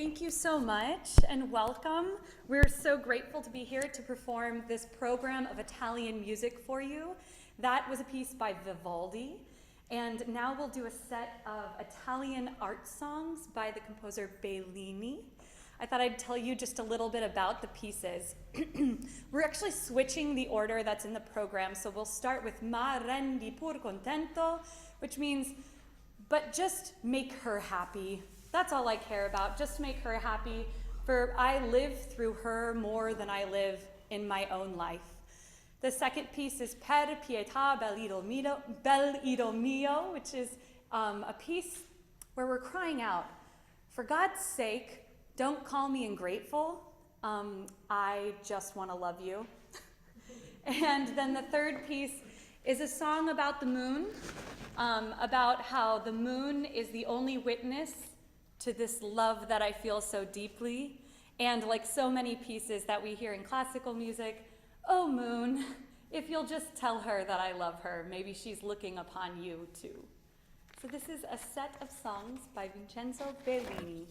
Thank you so much and welcome. We're so grateful to be here to perform this program of Italian music for you. That was a piece by Vivaldi. And now we'll do a set of Italian art songs by the composer Bellini. I thought I'd tell you just a little bit about the pieces. We're actually switching the order that's in the program, so we'll start with Ma rendi pur contento, which means, but just make her happy. That's all I care about, just make her happy, for I live through her more than I live in my own life. The second piece is Per pieta bell'idol mio, which is a piece where we're crying out, for God's sake, don't call me ungrateful, I just want to love you. And then the third piece is a song about the moon, about how the moon is the only witness to this love that I feel so deeply. And like so many pieces that we hear in classical music, oh moon, if you'll just tell her that I love her, maybe she's looking upon you too. So this is a set of songs by Vincenzo Bellini.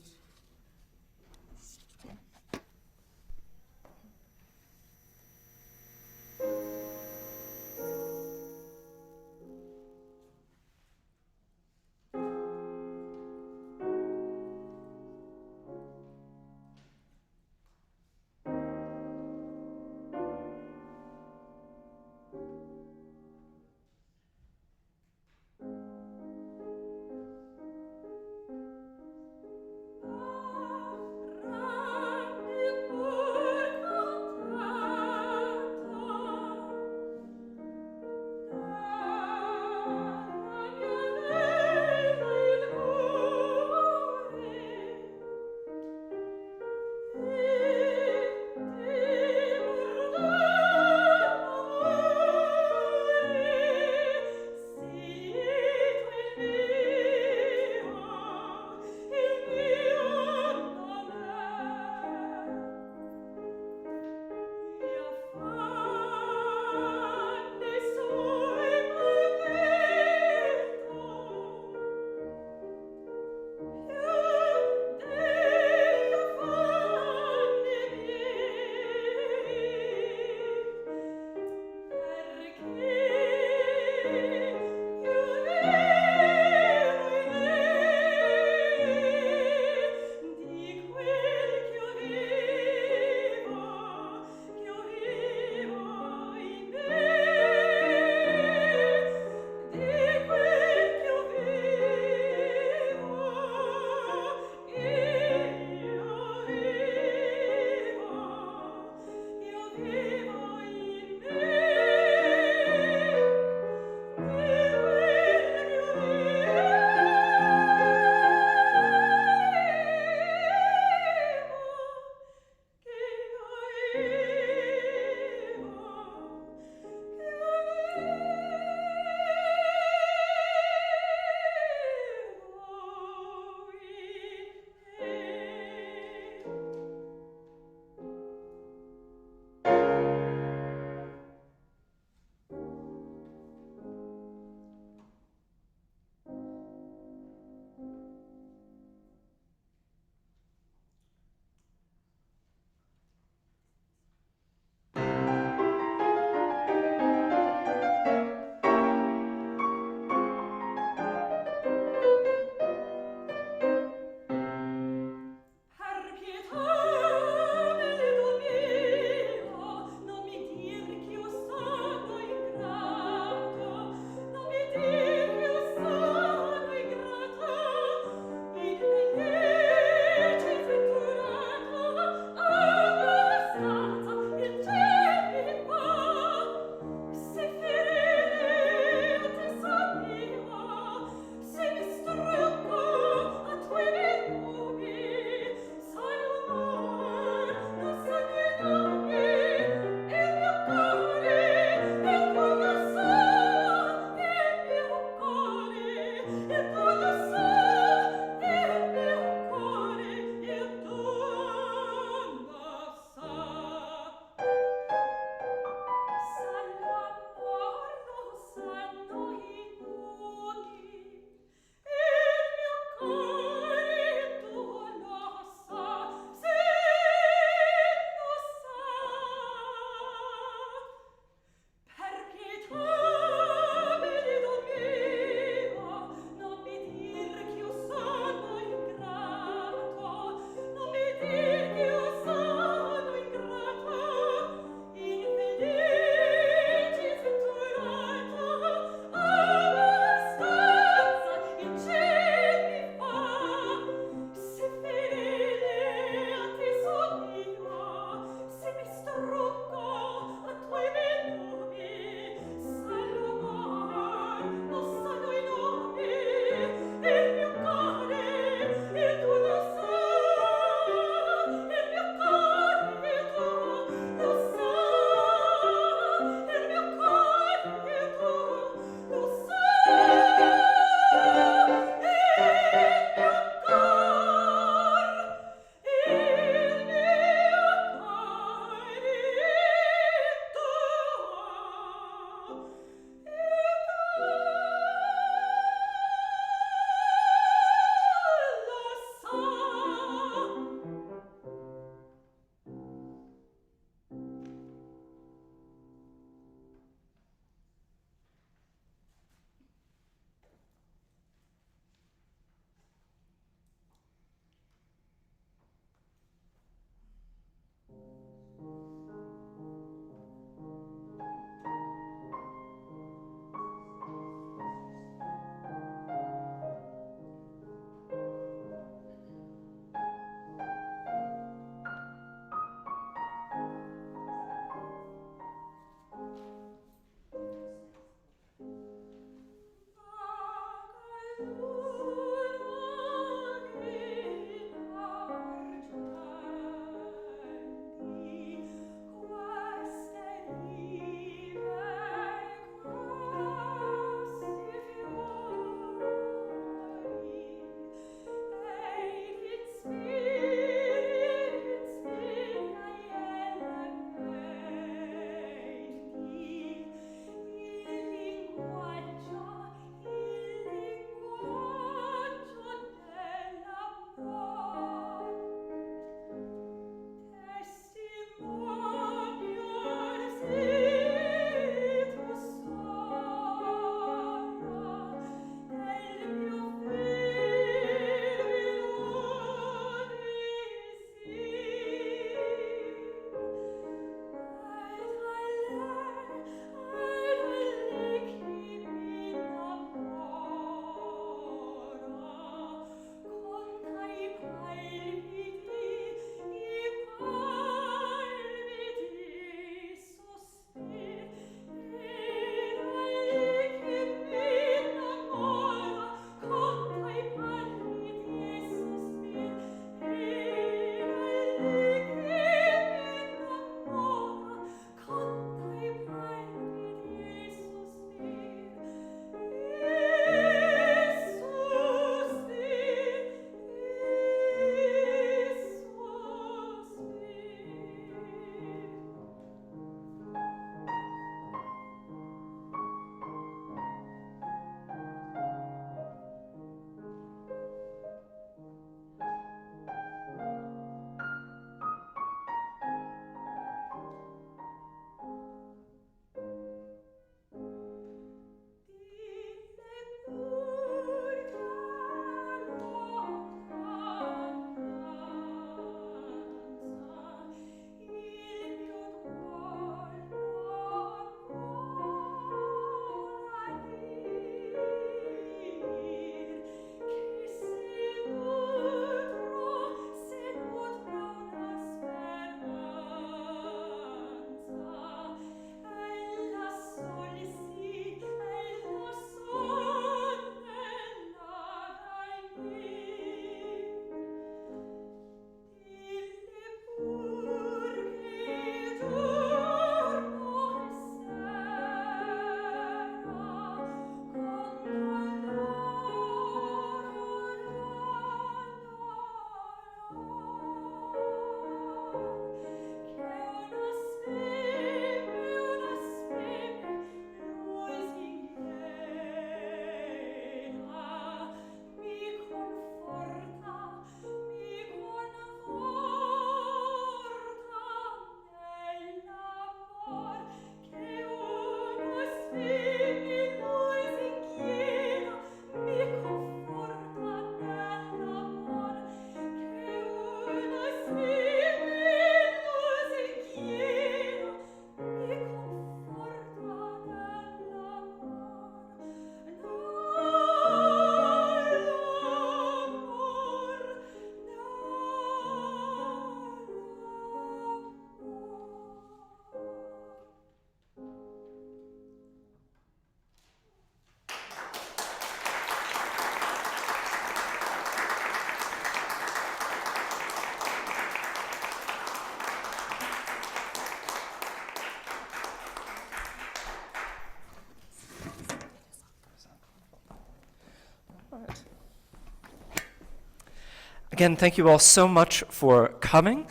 Again, thank you all so much for coming.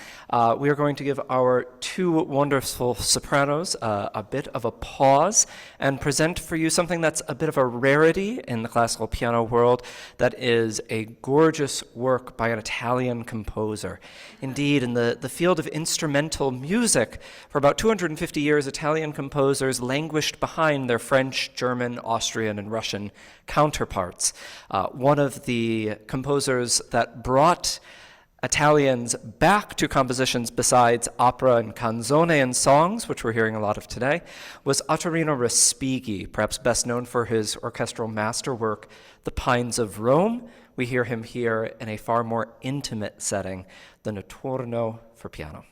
We are going to give our two wonderful sopranos a bit of a pause and present for you something that's a bit of a rarity in the classical piano world, that is a gorgeous work by an Italian composer. Indeed, in the field of instrumental music, for about 250 years, Italian composers languished behind their French, German, Austrian, and Russian counterparts. One of the composers that brought Italians back to compositions besides opera and canzone and songs, which we're hearing a lot of today, was Ottorino Respighi, perhaps best known for his orchestral masterwork, The Pines of Rome. We hear him here in a far more intimate setting, the Notturno for piano.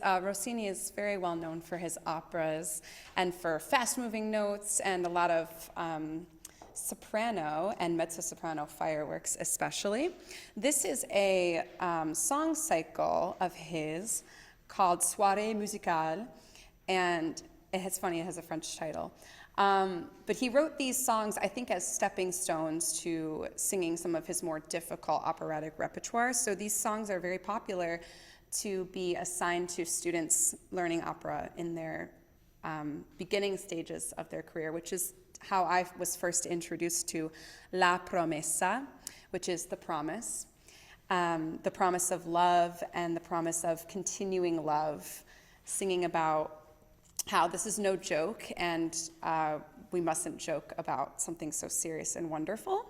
Rossini is very well known for his operas and for fast-moving notes and a lot of soprano and mezzo-soprano fireworks especially. This is a song cycle of his called Soirées musicales, and it's funny, it has a French title. But he wrote these songs, I think, as stepping stones to singing some of his more difficult operatic repertoire. So these songs are very popular to be assigned to students learning opera in their beginning stages of their career, which is how I was first introduced to La Promessa, which is the promise of love and the promise of continuing love, singing about how this is no joke and we mustn't joke about something so serious and wonderful.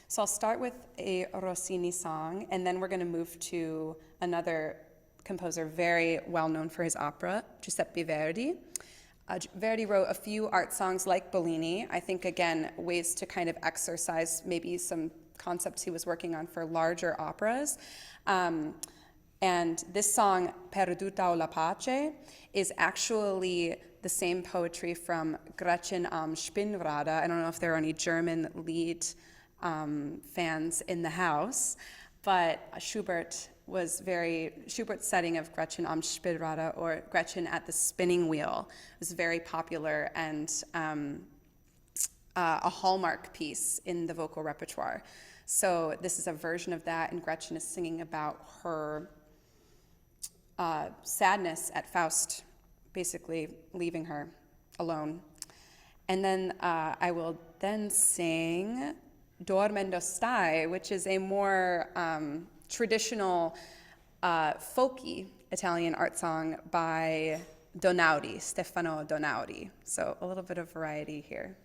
So I'll start with a Rossini song, and then we're going to move to another composer very well known for his opera, Giuseppe Verdi. Verdi wrote a few art songs like Bellini, I think, again, ways to kind of exercise maybe some concepts he was working on for larger operas. And this song, Perduta o la pace, is actually the same poetry from Gretchen am Spinnrad. I don't know if there are any German Lied fans in the house, but Schubert's setting of Gretchen am Spinnrad, or Gretchen at the spinning wheel, was very popular and a hallmark piece in the vocal repertoire. So this is a version of that, and Gretchen is singing about her sadness at Faust basically leaving her alone. And then I will then sing Dormendo, Stai, which is a more traditional folky Italian art song by Donaudy, Stefano Donaudy. So a little bit of variety here.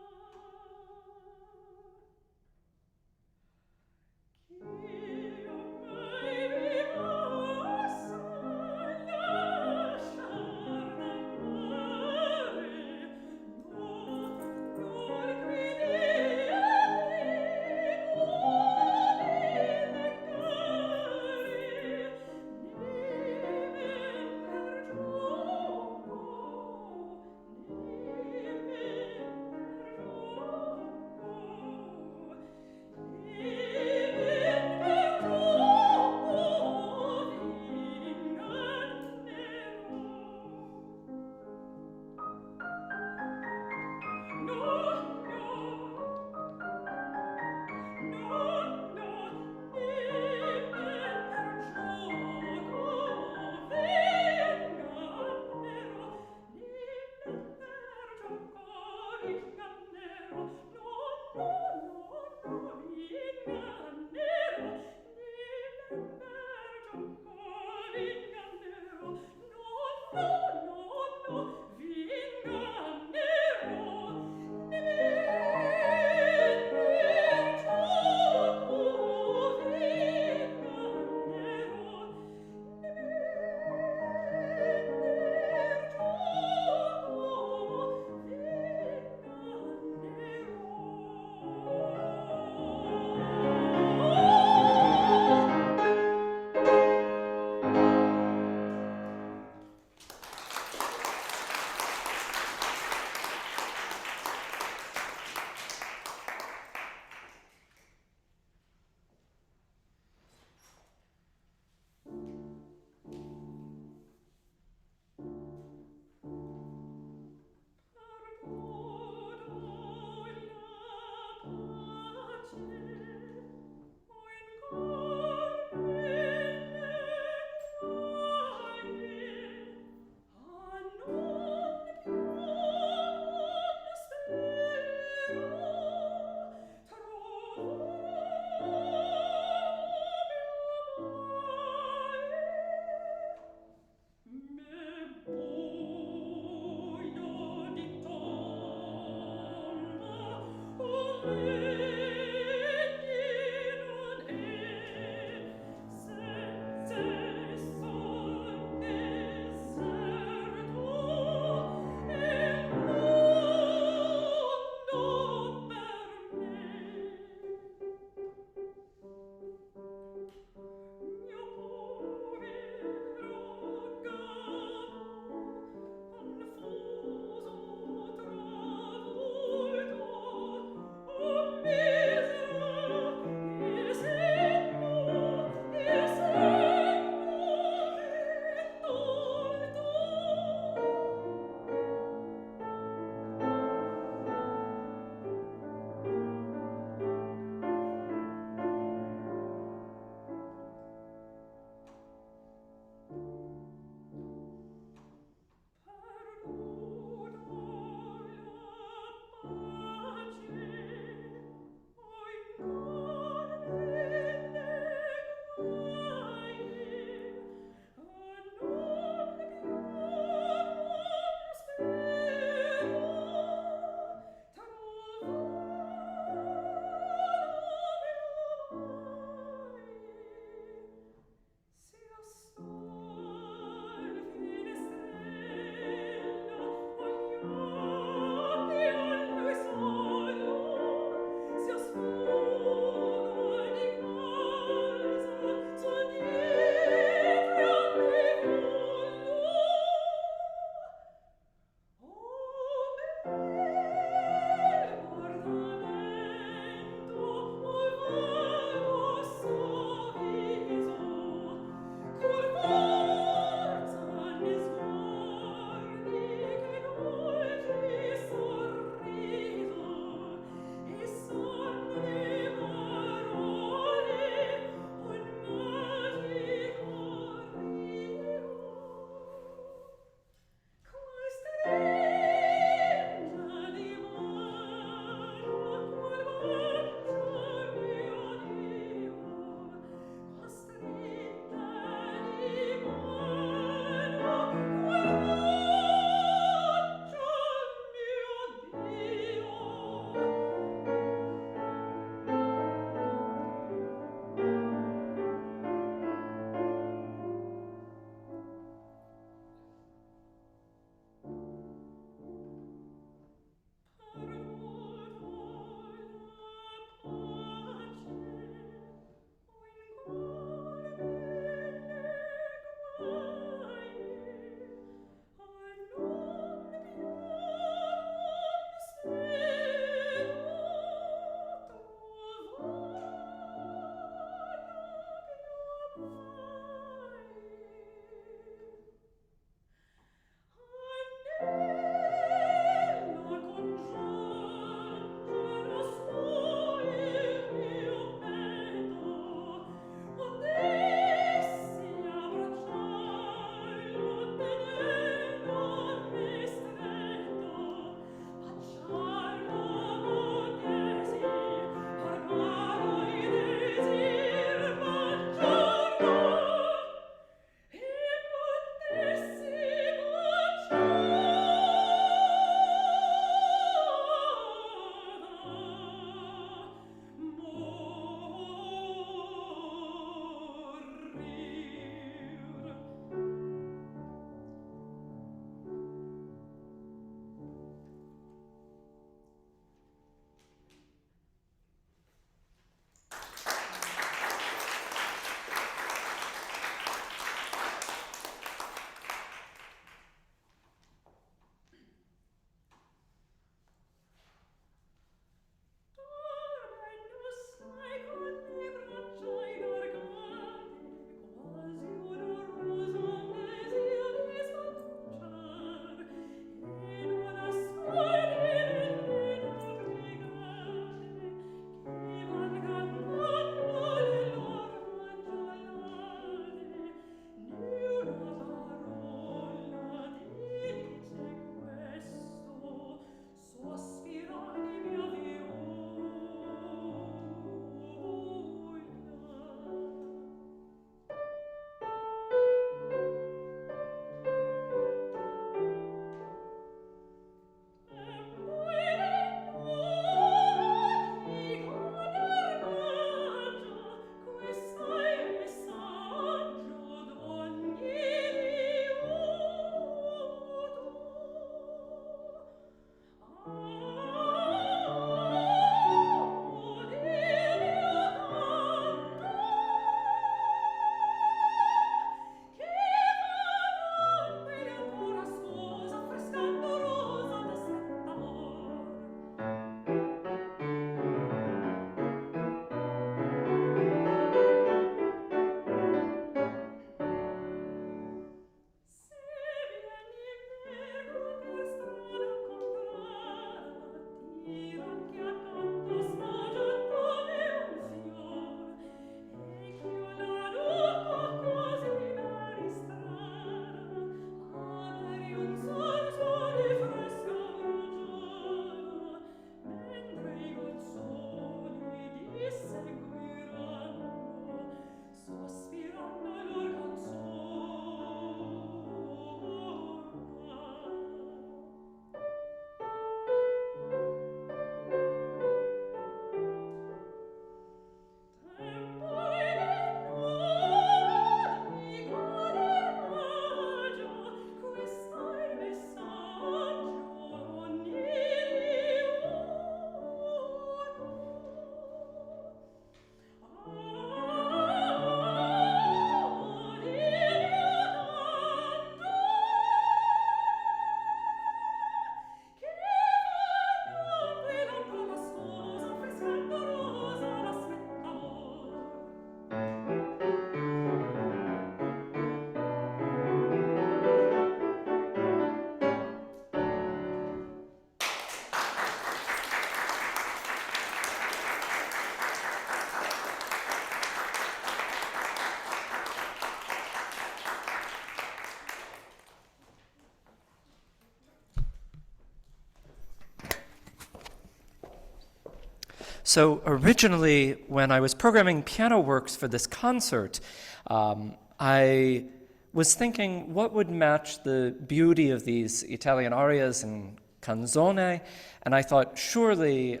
So originally, when I was programming piano works for this concert, I was thinking what would match the beauty of these Italian arias and canzone, and I thought surely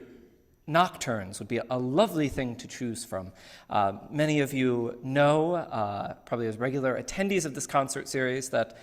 nocturnes would be a lovely thing to choose from. Many of you know, probably as regular attendees of this concert series, that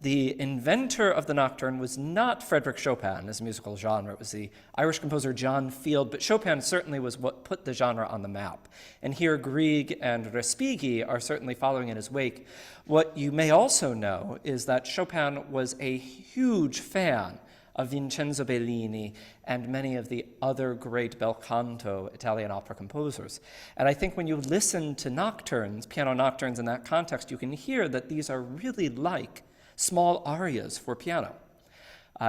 the inventor of the nocturne was not Frédéric Chopin as a musical genre. It was the Irish composer John Field, but Chopin certainly was what put the genre on the map. And here Grieg and Respighi are certainly following in his wake. What you may also know is that Chopin was a huge fan of Vincenzo Bellini and many of the other great bel canto Italian opera composers. And I think when you listen to nocturnes, piano nocturnes in that context, you can hear that these are really like small arias for piano.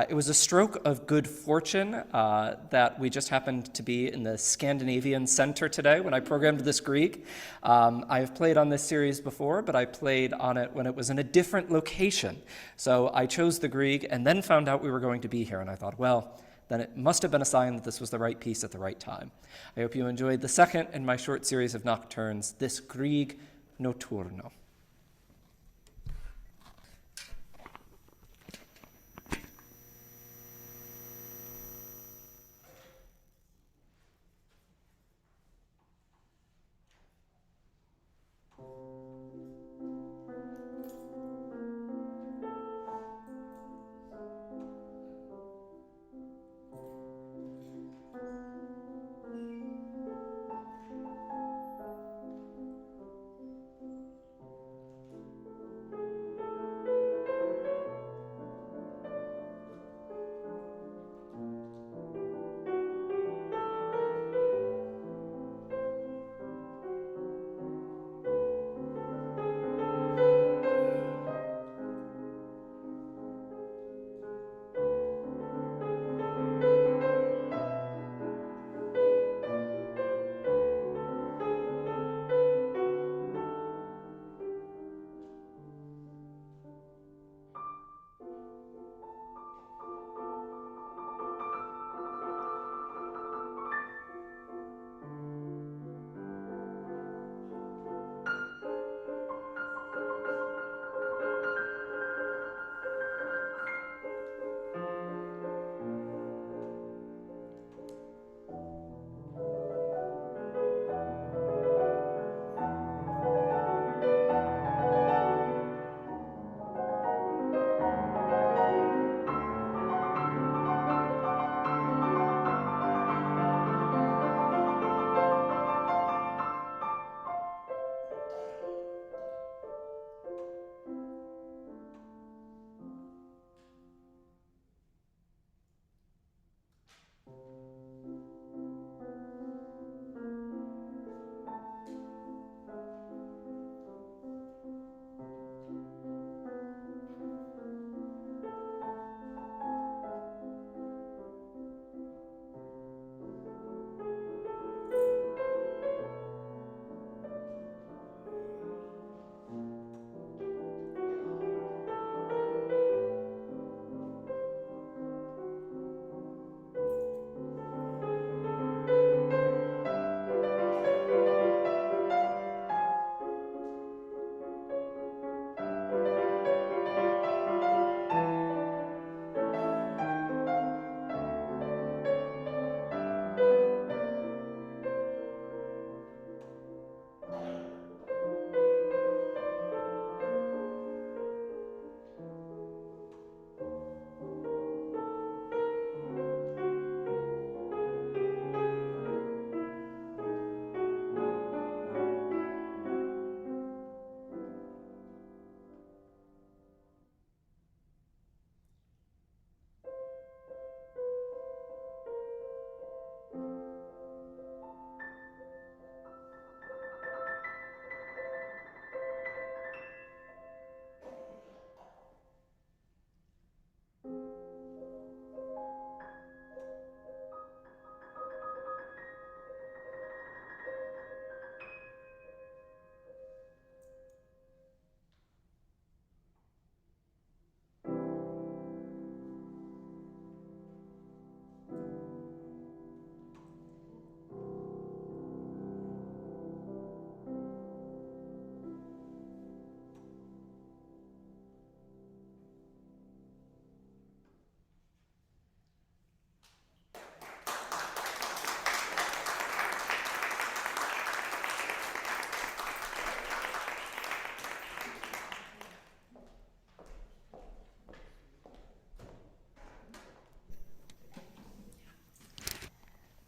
It was a stroke of good fortune that we just happened to be in the Scandinavian Center today when I programmed this Grieg. I have played on this series before, but I played on it when it was in a different location. So I chose the Grieg and then found out we were going to be here, and I thought, well, then it must have been a sign that this was the right piece at the right time. I hope you enjoyed the second in my short series of nocturnes, this Grieg Notturno.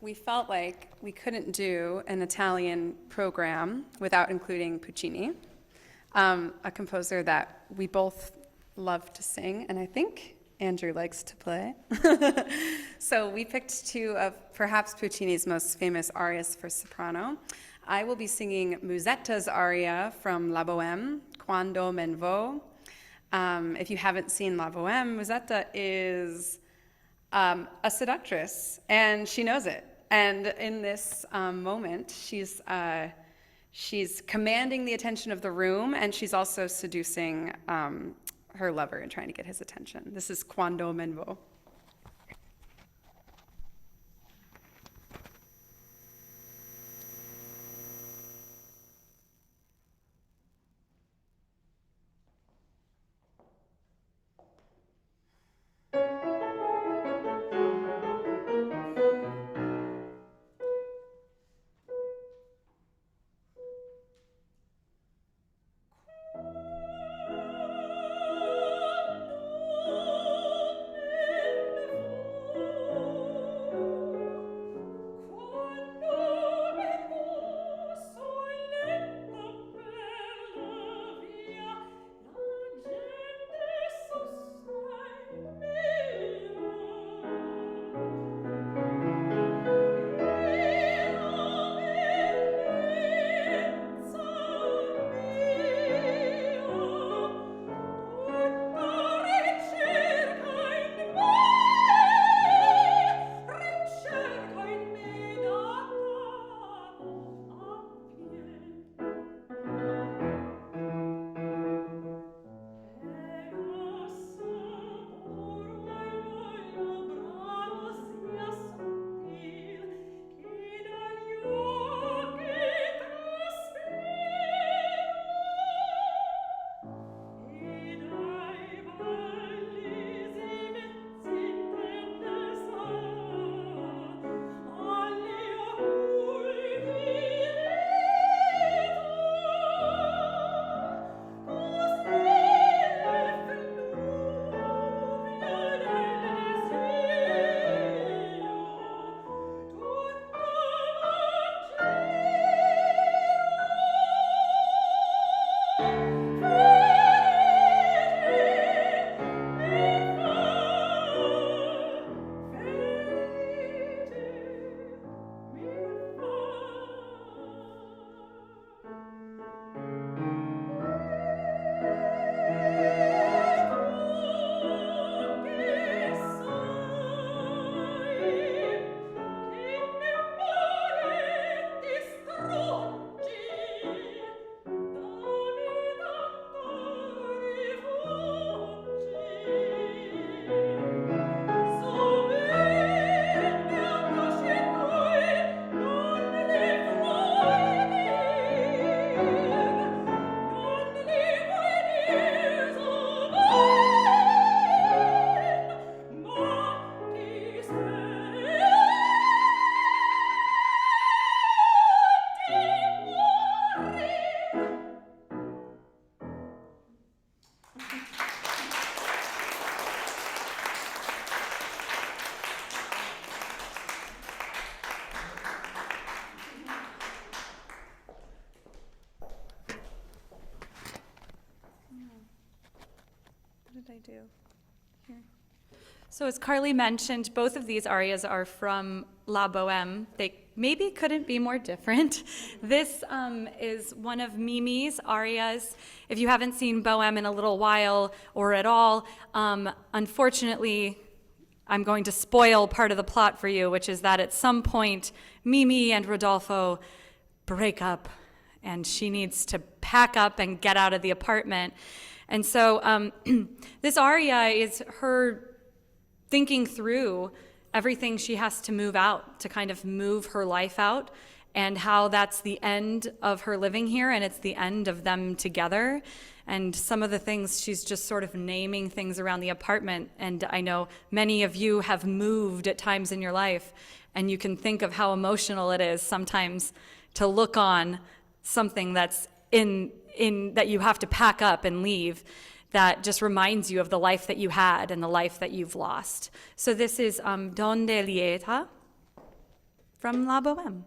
we felt like we couldn't do an Italian program without including Puccini, a composer that we both love to sing, and I think Andrew likes to play. So we picked two of perhaps Puccini's most famous arias for soprano. I will be singing Musetta's aria from La Bohème, Quando, If you haven't seen La Bohème, Musetta is a seductress, and she knows it. And in this moment, she's commanding the attention of the room, and she's also seducing her lover and trying to get his attention. This is Quando Menvo. do here? So as Carly mentioned, both of these arias are from La Bohème. They maybe couldn't be more different. This is one of Mimi's arias. If you haven't seen Bohème in a little while or at all, unfortunately, I'm going to spoil part of the plot for you, which is that at some point, Mimi and Rodolfo break up, and she needs to pack up and get out of the apartment. And so this aria is her thinking through everything she has to move out, to kind of move her life out, and how that's the end of her living here, and it's the end of them together. And some of the things, she's just sort of naming things around the apartment. And I know many of you have moved at times in your life, and you can think of how emotional it is sometimes to look on something that's in that you have to pack up and leave, that just reminds you of the life that you had and the life that you've lost. So this is Donde, lieta. from La Bohème.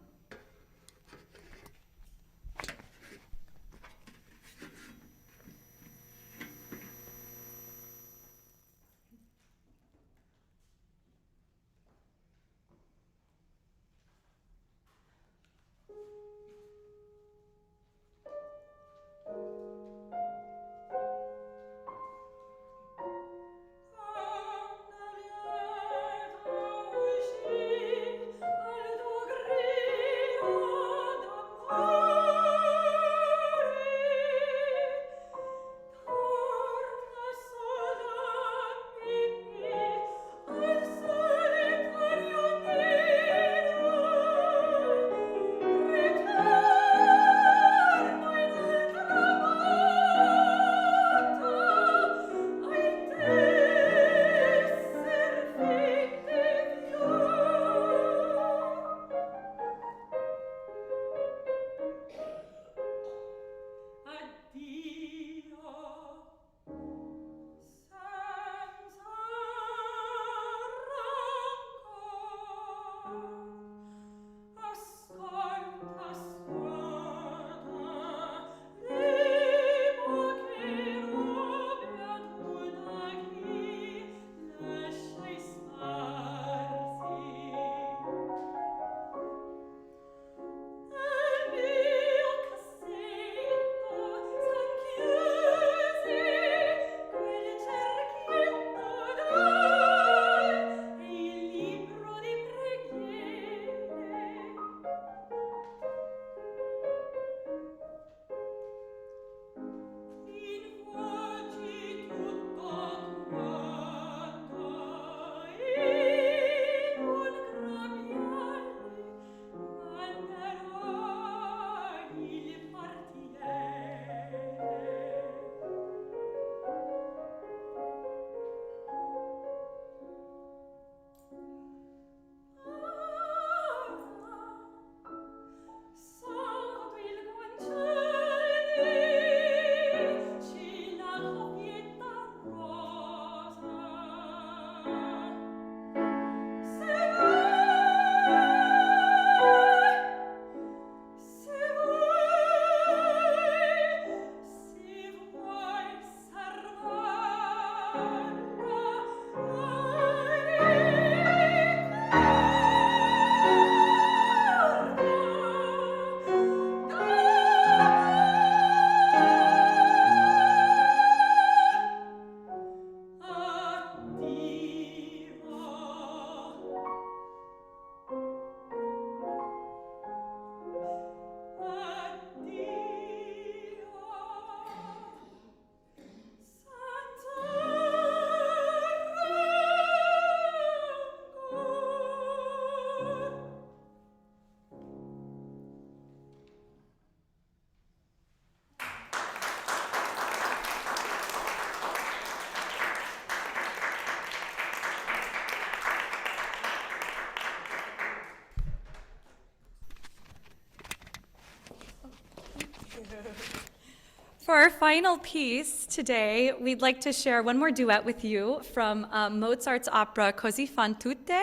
For our final piece today, we'd like to share one more duet with you from Mozart's opera Così fan tutte.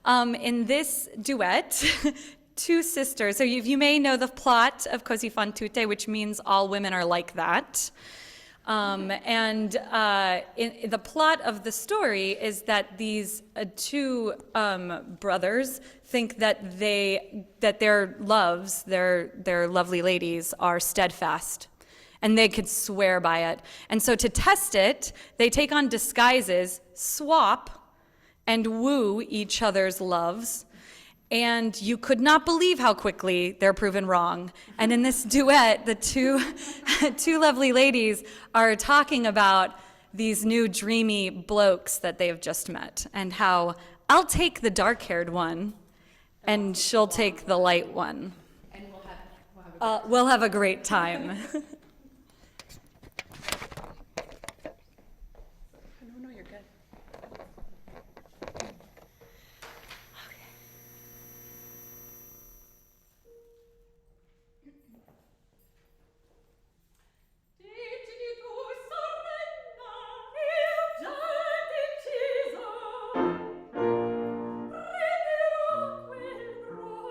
In this duet, two sisters, so you may know the plot of Così fan tutte, which means all women are like that. The plot of the story is that these two brothers think that their loves, their lovely ladies, are steadfast, and they could swear by it. And so to test it, they take on disguises, swap, and woo each other's loves. And you could not believe how quickly they're proven wrong. And in this duet, the two lovely ladies are talking about these new dreamy blokes that they've just met, and how I'll take the dark-haired one, and she'll take the light one. And we'll have a great time. No, you're good. Renderò quel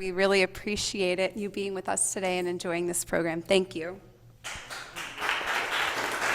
We really appreciate it, you being with us today and enjoying this program. Thank you.